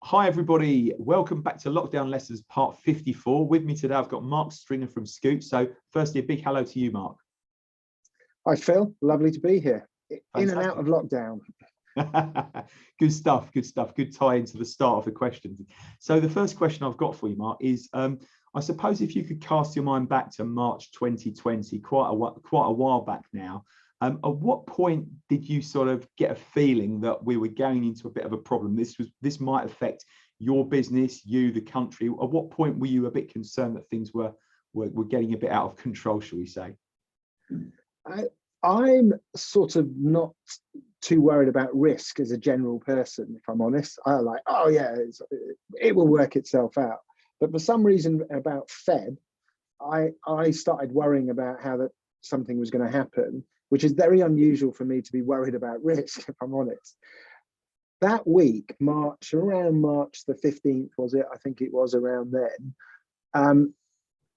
Hi everybody, welcome back to Lockdown Lessons part 54. With me today I've got Mark Stringer from SKOOT. So firstly, a big hello to you, Mark. Hi Phil, lovely to be here. In Fantastic. and out of lockdown. Good stuff, good stuff. Good tie into the start of the questions. So the first question I've got for you, Mark, is I suppose if you could cast your mind back to March 2020, quite a while back now, at what point did you sort of get a feeling that we were going into a bit of a problem? This might affect your business, you, the country. At what point were you a bit concerned that things were getting a bit out of control, shall we say? I'm sort of not too worried about risk as a general person, if I'm honest. I like, oh yeah, it will work itself out. But for some reason about Feb, I started worrying about how that something was going to happen, which is very unusual for me to be worried about risk, if I'm honest. That week, around March the 15th, was it? I think it was around then.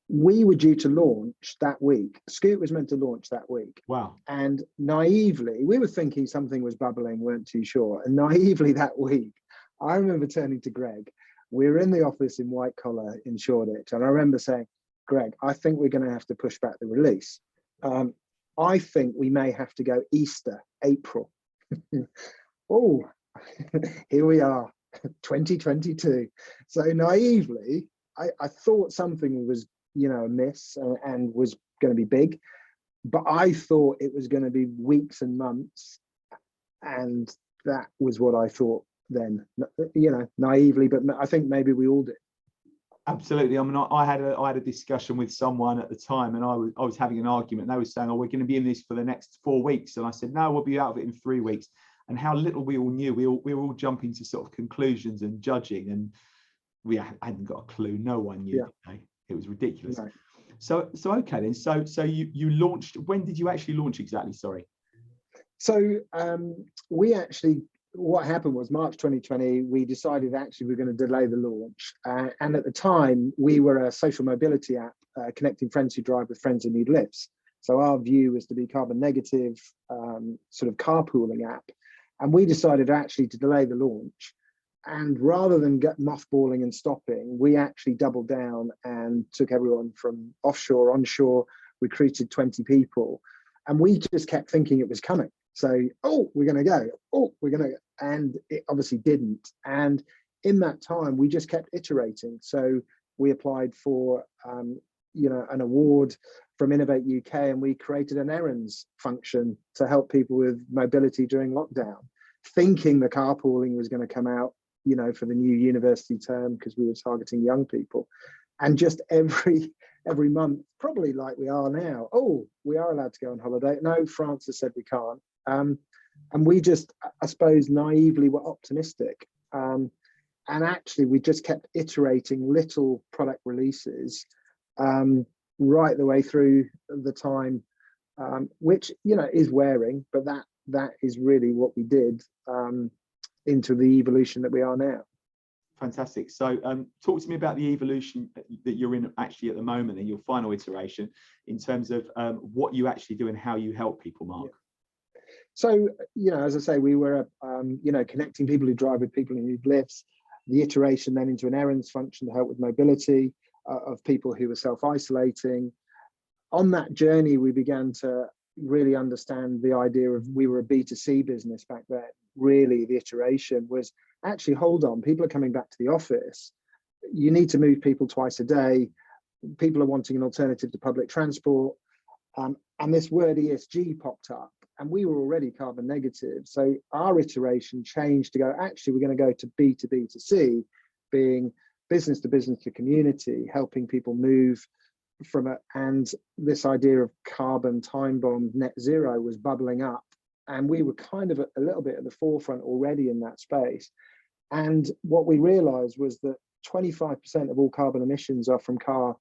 We were due to launch that week. SKOOT was meant to launch that week. Wow. And naively, we were thinking something was bubbling, weren't too sure. And naively that week, I remember turning to Greg. We were in the office in White Collar in Shoreditch. And I remember saying, Greg, I think we're going to have to push back the release. I think we may have to go Easter, April. Oh, here we are, 2022. So naively, I thought something was, amiss and was going to be big, but I thought it was going to be weeks and months. And that was what I thought then, naively, but I think maybe we all did. Absolutely. I mean, I had a discussion with someone at the time, and I was having an argument. They were saying, "Oh, we're going to be in this for the next 4 weeks," and I said, "No, we'll be out of it in 3 weeks." And how little we all knew. We were all jumping to sort of conclusions and judging, and we hadn't got a clue. No one knew. Yeah. It was ridiculous. No. So okay then. So you launched. When did you actually launch exactly? Sorry. So what happened was March 2020, we decided actually we're going to delay the launch. And at the time, we were a social mobility app connecting friends who drive with friends who need lifts. So our view was to be carbon negative, sort of carpooling app. And we decided actually to delay the launch. And rather than get mothballing and stopping, we actually doubled down and took everyone from offshore, onshore, recruited 20 people. And we just kept thinking it was coming. So, we're going to go. We're going to go. And it obviously didn't. And in that time, we just kept iterating. So we applied for, an award from Innovate UK, and we created an errands function to help people with mobility during lockdown, thinking the carpooling was going to come out, for the new university term, because we were targeting young people. And just every month, probably like we are now, we are allowed to go on holiday. No, France has said we can't. And we just, I suppose, naively were optimistic. And actually, we just kept iterating little product releases right the way through the time, which, is wearing, but that is really what we did into the evolution that we are now. Fantastic. So talk to me about the evolution that you're in actually at the moment in your final iteration in terms of what you actually do and how you help people, Mark. Yeah. So, as I say, we were, connecting people who drive with people who need lifts, the iteration then into an errands function to help with mobility of people who were self-isolating. On that journey, we began to really understand the idea of, we were a B2C business back then. Really, the iteration was actually, hold on, people are coming back to the office. You need to move people twice a day. People are wanting an alternative to public transport. And this word ESG popped up, and we were already carbon negative. So our iteration changed to go, actually, we're going to go to B2B2C, being business to business to community, helping people move from it. And this idea of carbon time bomb net zero was bubbling up. And we were kind of a little bit at the forefront already in that space. And what we realized was that 25% of all carbon emissions are from car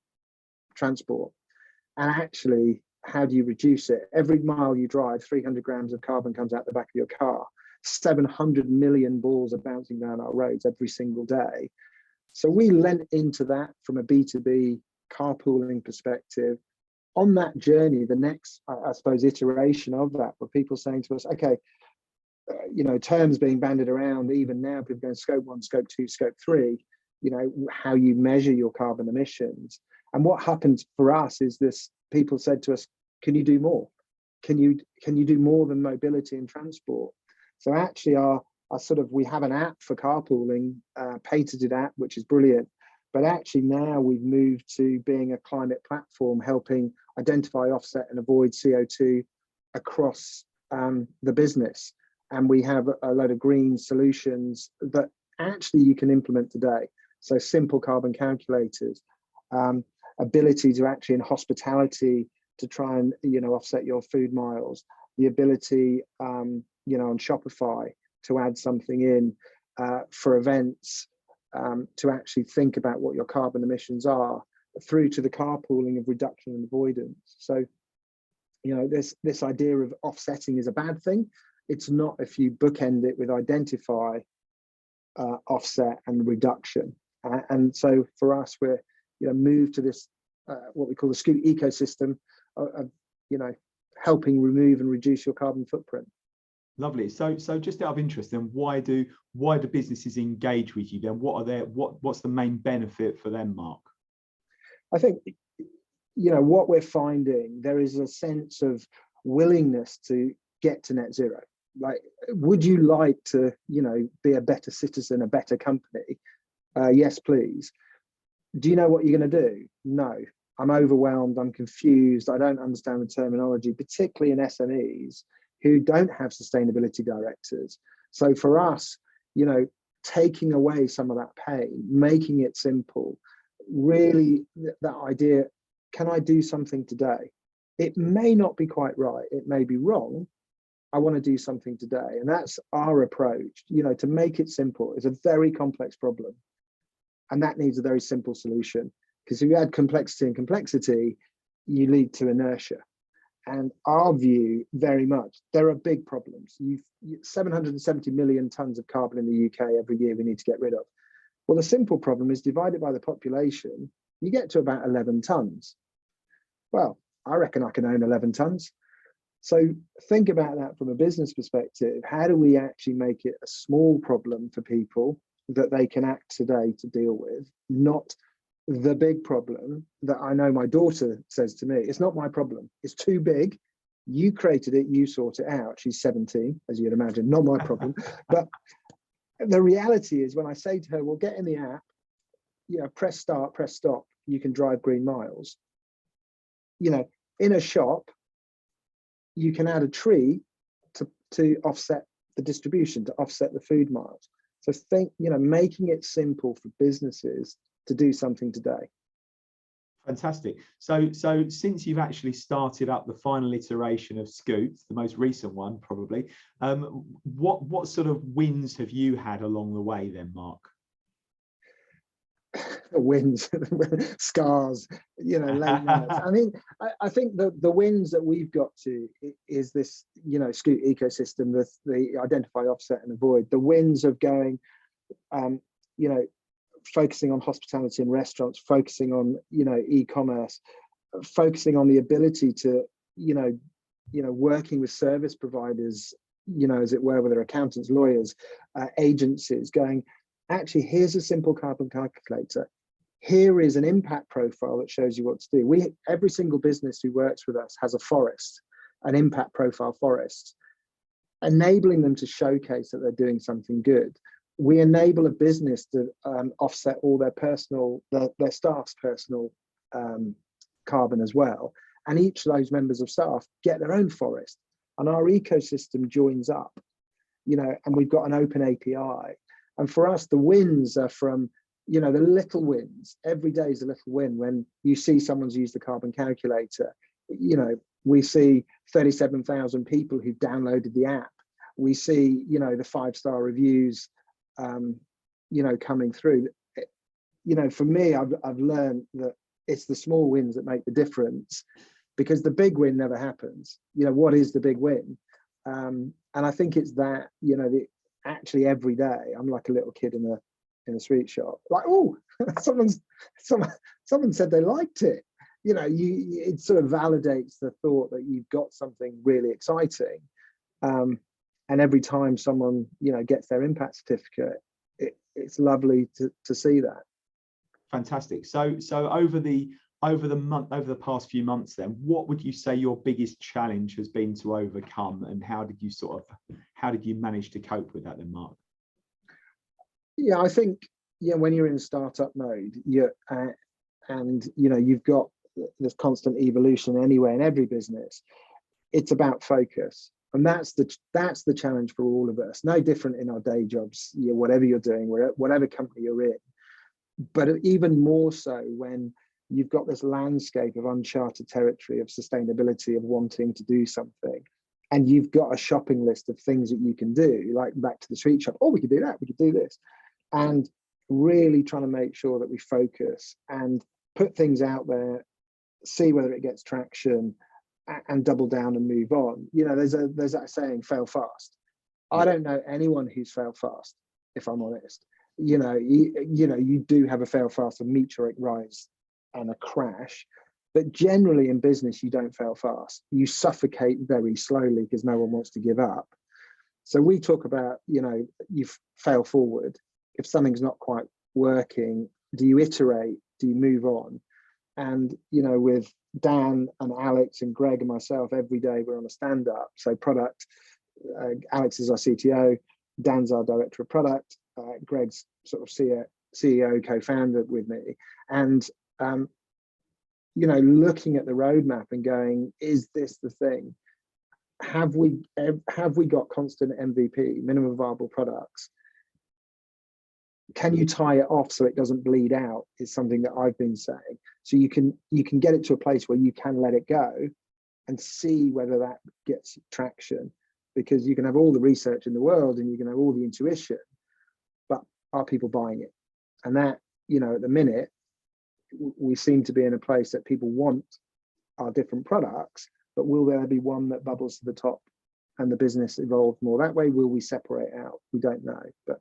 transport. And actually, how do you reduce it? Every mile you drive, 300 grams of carbon comes out the back of your car. 700 million balls are bouncing down our roads every single day. So we lent into that from a B2B carpooling perspective. On that journey, the next, I suppose, iteration of that were people saying to us, okay, terms being bandied around even now, people going scope 1, scope 2, scope 3, how you measure your carbon emissions. And what happens for us is this: people said to us, can you do more? Can you do more than mobility and transport? So actually we have an app for carpooling, patented app, which is brilliant. But actually now we've moved to being a climate platform, helping identify, offset and avoid CO2 across the business. And we have a load of green solutions that actually you can implement today. So simple carbon calculators, ability to actually in hospitality to try and offset your food miles, the ability on Shopify to add something in for events, to actually think about what your carbon emissions are, through to the carpooling of reduction and avoidance. So this idea of offsetting is a bad thing. It's not if you bookend it with identify, offset and reduction. And so for us, we're moved to this what we call the SKOOT ecosystem of helping remove and reduce your carbon footprint. Lovely. So just out of interest, then why do businesses engage with you? Then what's the main benefit for them, Mark? I think what we're finding, there is a sense of willingness to get to net zero. Like, would you like to be a better citizen, a better company? Yes, please. Do you know what you're going to do? No. I'm overwhelmed, I'm confused, I don't understand the terminology, particularly in SMEs who don't have sustainability directors. So for us, taking away some of that pain, making it simple, really that idea, can I do something today? It may not be quite right, it may be wrong, I want to do something today. And that's our approach, to make it simple. It's a very complex problem, and that needs a very simple solution. Because if you add complexity, you lead to inertia. And our view, very much, there are big problems. 770 million tons of carbon in the UK every year we need to get rid of. Well, the simple problem is divided by the population, you get to about 11 tons. Well, I reckon I can own 11 tons. So think about that from a business perspective. How do we actually make it a small problem for people that they can act today to deal with, not the big problem that I know my daughter says to me, it's not my problem, it's too big, you created it, you sort it out. She's 17, as you'd imagine, not my problem. But the reality is, when I say to her, well, get in the app, press start, press stop, you can drive green miles. In a shop, you can add a tree to offset the distribution, to offset the food miles. So think, making it simple for businesses to do something today. Fantastic. So since you've actually started up the final iteration of SKOOT, the most recent one probably, what sort of wins have you had along the way then, Mark? Wins, scars, late nights. I mean, I think the wins that we've got to is this, SKOOT ecosystem, the identify, offset and avoid. The wins of going, focusing on hospitality and restaurants, focusing on e-commerce, focusing on the ability to working with service providers, as it were, whether accountants, lawyers, agencies, going, actually, here's a simple carbon calculator, here is an impact profile that shows you what to do. Every single business who works with us has a forest, an impact profile forest, enabling them to showcase that they're doing something good. We enable a business to offset all their staff's personal carbon as well. And each of those members of staff get their own forest. And our ecosystem joins up, and we've got an open API. And for us, the wins are from, the little wins. Every day is a little win. When you see someone's used the carbon calculator, we see 37,000 people who've downloaded the app. We see, the 5-star reviews, coming through. For me, I've learned that it's the small wins that make the difference, because the big win never happens. What is the big win? And I think it's that, actually every day I'm like a little kid in a sweet shop, like, oh, someone said they liked it. It sort of validates the thought that you've got something really exciting. And every time someone, gets their impact certificate, it's lovely to see that. Fantastic. So over the past few months, then, what would you say your biggest challenge has been to overcome, and how did you manage to cope with that then, Mark? Yeah, I think, when you're in startup mode, and you've got this constant evolution anyway in every business, it's about focus. And that's the challenge for all of us. No different in our day jobs, whatever you're doing, whatever company you're in. But even more so when you've got this landscape of uncharted territory of sustainability, of wanting to do something, and you've got a shopping list of things that you can do, like back to the sweet shop. Oh, we could do that. We could do this. And really trying to make sure that we focus and put things out there, see whether it gets traction, and double down and move on. There's that saying, fail fast. I don't know anyone who's failed fast, if I'm honest. You do have a fail fast, a meteoric rise and a crash, but generally in business, you don't fail fast. You suffocate very slowly because no one wants to give up. So we talk about, you fail forward. If something's not quite working, do you iterate? Do you move on? And, with Dan and Alex and Greg and myself, every day we're on a stand-up. So product, Alex is our CTO, Dan's our director of product, Greg's sort of CEO, co-founder with me. And, looking at the roadmap and going, is this the thing? Have we got constant MVP, minimum viable products? Can you tie it off so it doesn't bleed out, is something that I've been saying. So you can get it to a place where you can let it go and see whether that gets traction, because you can have all the research in the world and you can have all the intuition, but are people buying it? And that, at the minute, we seem to be in a place that people want our different products, but will there be one that bubbles to the top and the business evolve more that way? Will we separate out? We don't know. But,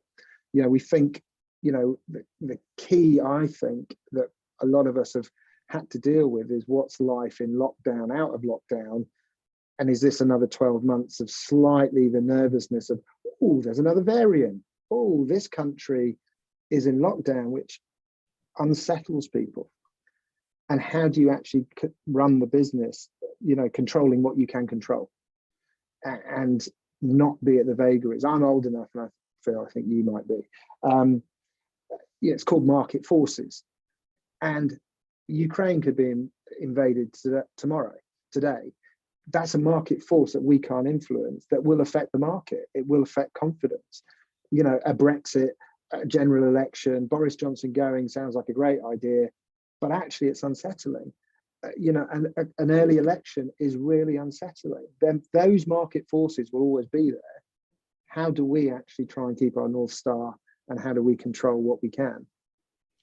we think, the key, I think, that a lot of us have had to deal with is what's life in lockdown, out of lockdown, and is this another 12 months of slightly the nervousness of, oh, there's another variant, oh, this country is in lockdown, which unsettles people. And how do you actually run the business, controlling what you can control and not be at the vagaries? I'm old enough, and I think you might be. It's called market forces, and Ukraine could be invaded today. That's a market force that we can't influence, that will affect the market. It will affect confidence. A Brexit, a general election, Boris Johnson going sounds like a great idea, but actually it's unsettling. An early election is really unsettling. Then those market forces will always be there. How do we actually try and keep our North Star, and how do we control what we can?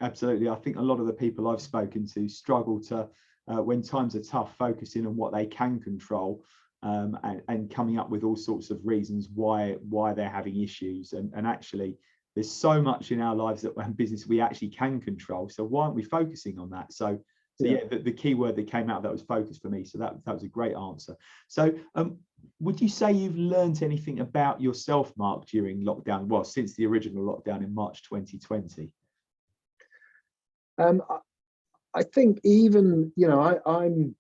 Absolutely. I think a lot of the people I've spoken to struggle to, when times are tough, focusing on what they can control, and coming up with all sorts of reasons why they're having issues. And actually, there's so much in our lives that business we actually can control. So why aren't we focusing on that? So yeah, the key word that came out that was focus for me. So that was a great answer. So would you say you've learned anything about yourself, Mark, during lockdown? Well, since the original lockdown in March 2020? I think even, I'm,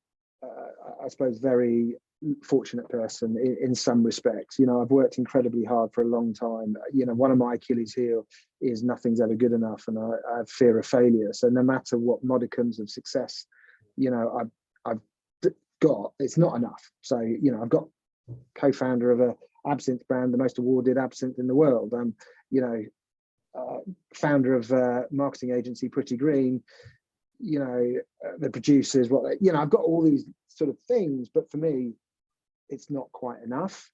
I suppose, very fortunate person in some respects. I've worked incredibly hard for a long time. One of my Achilles heel is nothing's ever good enough, and I have fear of failure. So no matter what modicums of success, I've got, it's not enough. So, I've got co-founder of a absinthe brand, the most awarded absinthe in the world. I'm, founder of a marketing agency, Pretty Green. The producers, I've got all these sort of things, but for me, it's not quite enough.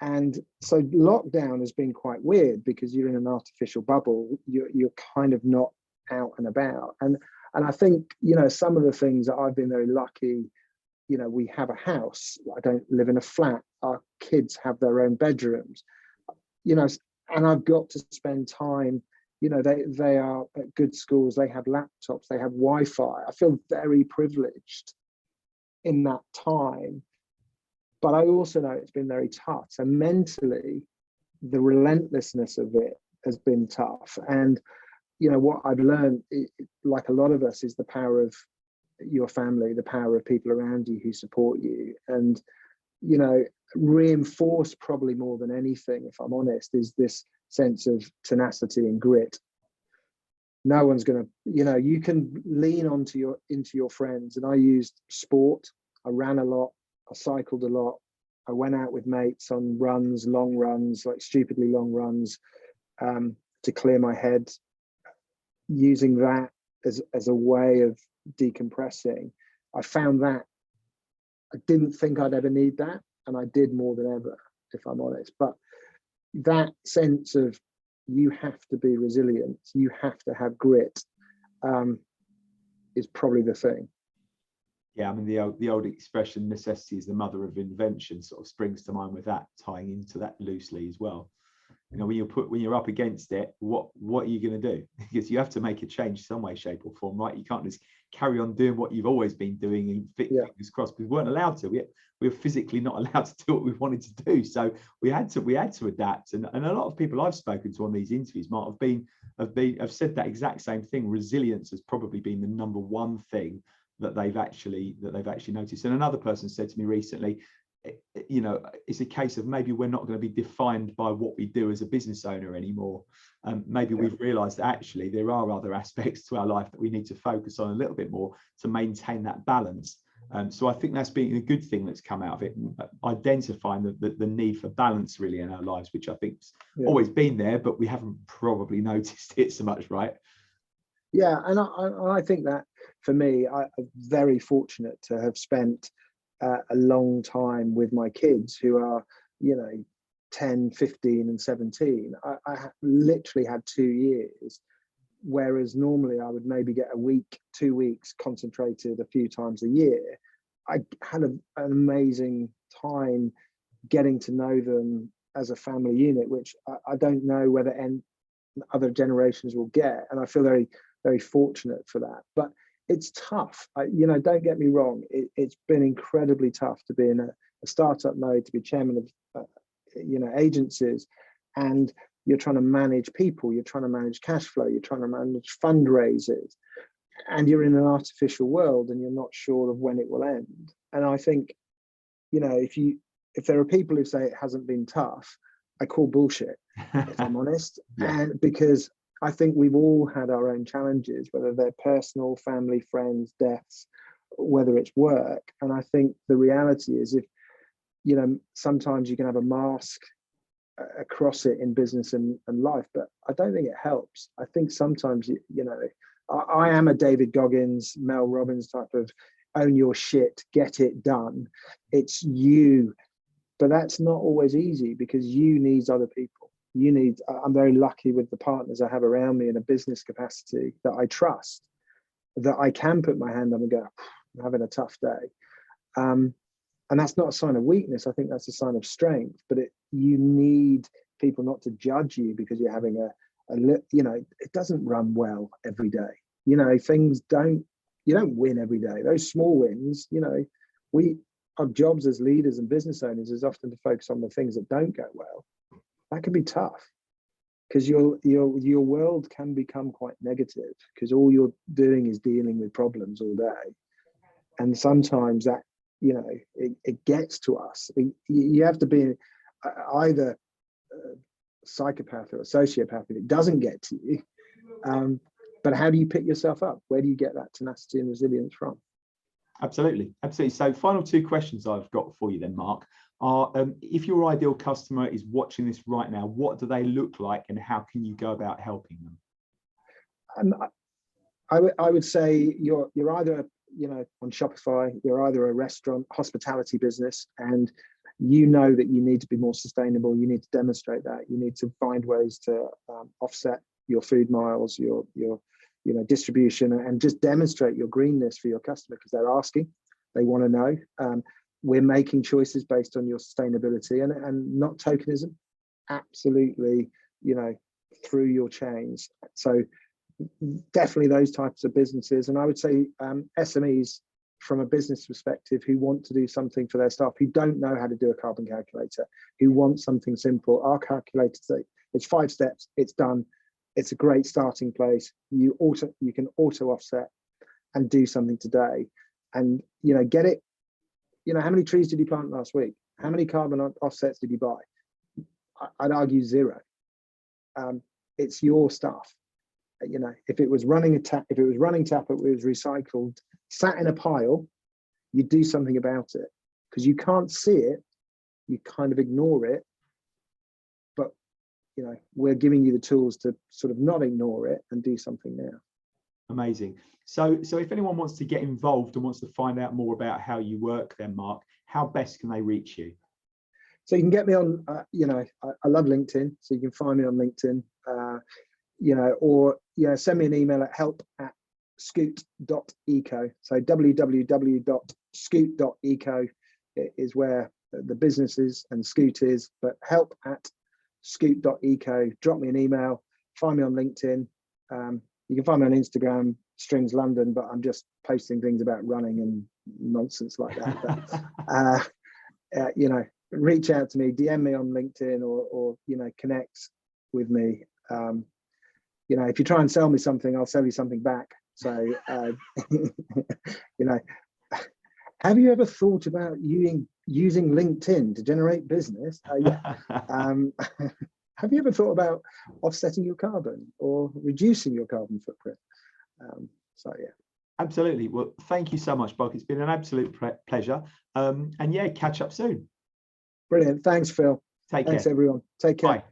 And so lockdown has been quite weird because you're in an artificial bubble. You're kind of not out and about. And I think, some of the things that I've been very lucky, we have a house. I don't live in a flat. Our kids have their own bedrooms, and I've got to spend time, they are at good schools, they have laptops, they have Wi-Fi. I feel very privileged in that time but I also know it's been very tough. So mentally, the relentlessness of it has been tough. And, what I've learned, like a lot of us, is the power of your family, the power of people around you who support you. And, reinforced probably more than anything, if I'm honest, is this sense of tenacity and grit. No one's going to, you can lean into your friends. And I used sport. I ran a lot. I cycled a lot. I went out with mates on runs, long runs, like stupidly long runs, to clear my head, using that as a way of decompressing. I found that I didn't think I'd ever need that, and I did more than ever, if I'm honest. But that sense of you have to be resilient, you have to have grit, is probably the thing. Yeah, I mean, the old expression, necessity is the mother of invention, sort of springs to mind with that, tying into that loosely as well. When you're up against it, what are you going to do? Because you have to make a change some way, shape or form, right? You can't just carry on doing what you've always been doing and fingers crossed. We weren't allowed to. We were physically not allowed to do what we wanted to do. So we had to adapt. And a lot of people I've spoken to on these interviews, Mark, have said that exact same thing. Resilience has probably been the number one thing that they've actually noticed. And another person said to me recently, it's a case of maybe we're not going to be defined by what we do as a business owner anymore. Maybe we've realized that actually there are other aspects to our life that we need to focus on a little bit more to maintain that balance. So I think that's been a good thing that's come out of it, identifying the need for balance really in our lives, which I think's always been there, but we haven't probably noticed it so much, right? Yeah, and I think that for me, I'm very fortunate to have spent a long time with my kids who are, 10, 15 and 17. I literally had 2 years, whereas normally I would maybe get a week, 2 weeks concentrated a few times a year. I had an amazing time getting to know them as a family unit, which I don't know whether other generations will get. And I feel very, very fortunate for that. But it's tough. Don't get me wrong. It's been incredibly tough to be in a startup mode, to be chairman of, agencies, and you're trying to manage people, you're trying to manage cash flow, you're trying to manage fundraisers, and you're in an artificial world, and you're not sure of when it will end. And I think, if there are people who say it hasn't been tough, I call bullshit, if I'm honest. And because I think we've all had our own challenges, whether they're personal, family, friends, deaths, whether it's work. And I think the reality is, if, sometimes you can have a mask across it in business and life, but I don't think it helps. I think sometimes, I am a David Goggins, Mel Robbins type of own your shit, get it done. It's you. But that's not always easy, because you need other people. I'm very lucky with the partners I have around me in a business capacity that I trust, that I can put my hand on and go, I'm having a tough day. And that's not a sign of weakness. I think that's a sign of strength. But you need people not to judge you because you're having it doesn't run well every day. You don't win every day. Those small wins, our jobs as leaders and business owners is often to focus on the things that don't go well. That can be tough, because your world can become quite negative, because all you're doing is dealing with problems all day. And sometimes that, it gets to us. You have to be either a psychopath or a sociopath if it doesn't get to you. But how do you pick yourself up? Where do you get that tenacity and resilience from? Absolutely. So final two questions I've got for you then, Mark, are if your ideal customer is watching this right now, what do they look like and how can you go about helping them? I would say you're either, on Shopify, you're either a restaurant, hospitality business, and you know that you need to be more sustainable. You need to demonstrate that. You need to find ways to offset your food miles, your distribution, and just demonstrate your greenness for your customer, because they're asking, they want to know. We're making choices based on your sustainability and not tokenism. Absolutely, through your chains. So definitely those types of businesses. And I would say SMEs from a business perspective who want to do something for their staff, who don't know how to do a carbon calculator, who want something simple. Our calculator, it's 5 steps, it's done. It's a great starting place. You can auto offset and do something today, and get it. How many trees did you plant last week? How many carbon offsets did you buy? I'd argue 0. It's your stuff. If it was running tap, it was recycled, sat in a pile, you do something about it, because you can't see it, you kind of ignore it, but we're giving you the tools to sort of not ignore it and do something now. Amazing. So if anyone wants to get involved and wants to find out more about how you work then, Mark, how best can they reach you? So you can get me on, I love LinkedIn, so you can find me on LinkedIn, or send me an email at help@skoot.eco. So www.skoot.eco is where the business is and SKOOT is, but help@skoot.eco. Drop me an email, find me on LinkedIn. You can find me on Instagram, Strings London, but I'm just posting things about running and nonsense like that. But, reach out to me, DM me on LinkedIn, or connect with me. If you try and sell me something, I'll sell you something back. So, have you ever thought about using LinkedIn to generate business? Have you ever thought about offsetting your carbon or reducing your carbon footprint? So yeah. Absolutely. Well, thank you so much, Mark. It's been an absolute pleasure. And yeah, catch up soon. Brilliant. Thanks, Phil. Take care. Thanks, everyone. Take care. Bye.